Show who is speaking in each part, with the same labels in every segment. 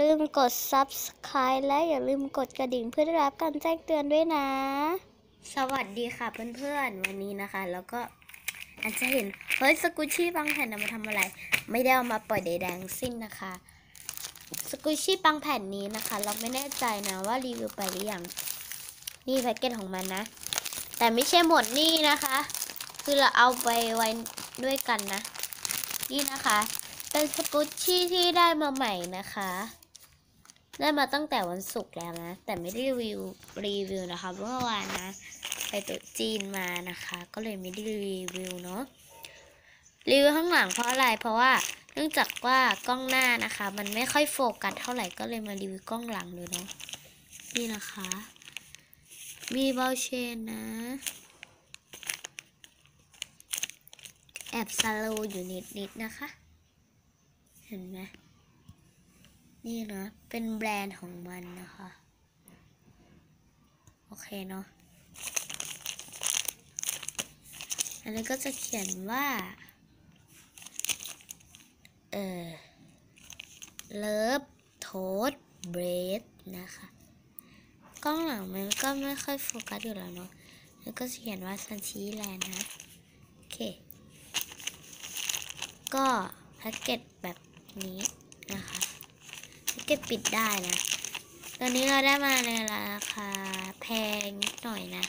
Speaker 1: ลืมกด Subscribe และอย่าลืมกดกระดิ่งเพื่อได้รับการแจ้งเตือนด้วยนะสวัสดีค่ะเพื่อนๆวันนี้นะคะแล้วก็อาจจะเห็นสกูชี่บางแผ่นมาทำอะไรไม่ได้เอามาปล่อยใดๆทั้งสิ้นนะคะสกูชี่บางแผ่นนี้นะคะเราไม่แน่ใจนะว่ารีวิวไปหรือยังนี่แพ็กเกจของมันนะแต่ไม่ใช่หมดนี่นะคะคือเราเอาไปไว้ด้วยกันนะนี่นะคะเป็นสกูชี่ที่ได้มาใหม่นะคะได้มาตั้งแต่วันศุกร์แล้วนะแต่ไม่ได้รีวิวนะคะเมื่อวานนะไปตุ๊จีนมานะคะก็เลยไม่ได้รีวิวเนาะรีวิวข้างหลังเพราะอะไรเพราะว่าเนื่องจากว่ากล้องหน้านะคะมันไม่ค่อยโฟกัสเท่าไหร่ก็เลยมารีวิวกล้องหลังเลยเนาะนี่นะคะมีเบลเชนนะแอบซาโลอยู่นิดนะคะเห็นไหมนี่นะเป็นแบรนด์ของมันนะคะโอเคเนาะอันนี้ก็จะเขียนว่าเลิฟโทสเบรดนะคะกล้องหลังมันก็ไม่ค่อยโฟกัสอยู่แล้วเนาะแล้วก็เขียนว่าซันชีแลนด์นะโอเคก็แพ็กเกจแบบนี้นะคะแพ็กเกจปิดได้นะตอนนี้เราได้มาในราคาแพงนิดหน่อยนะ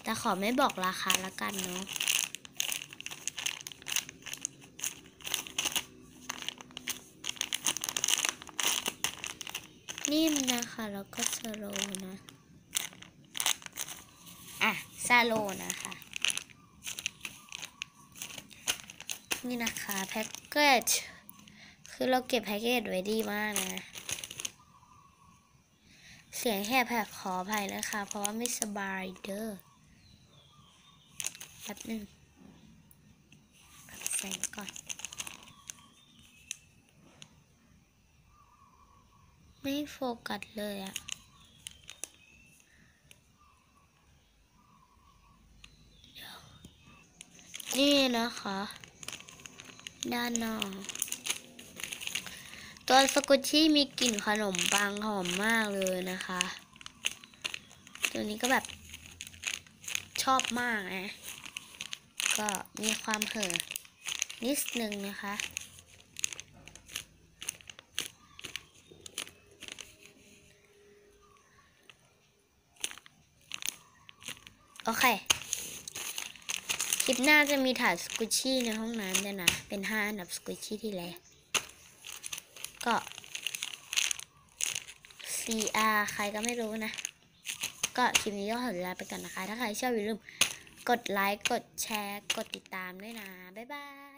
Speaker 1: แต่ขอไม่บอกราคาละกันเนาะนิ่มนะคะแล้วก็สโลนะซาโลนะคะนี่นะคะแพ็กเกจคือเราเก็บแพ็กเกจไว้ดีมากนะเสียงแหบขออภัยนะคะเพราะว่าไม่สบายเด้อแป๊บนึงปรับแสงก่อนไม่โฟกัสเลยอะนี่นะคะด้านนอกตัวสกุชชี่มีกลิ่นขนมปังหอมมากเลยนะคะตัวนี้ก็แบบชอบมากนะก็มีความเห่อนิดนึงนะคะโอเคคลิปหน้าจะมีถ่ายสกุชชี่ในห้องน้ำด้วยนะเป็น5 อันดับสกุชชี่ที่แล้วก็ CR ใครก็ไม่รู้นะก็คลิปนี้ก็ขอลาไปก่อนนะคะถ้าใครชอบอย่าลืมกดไลค์กดแชร์กดติดตามด้วยนะบ๊ายบาย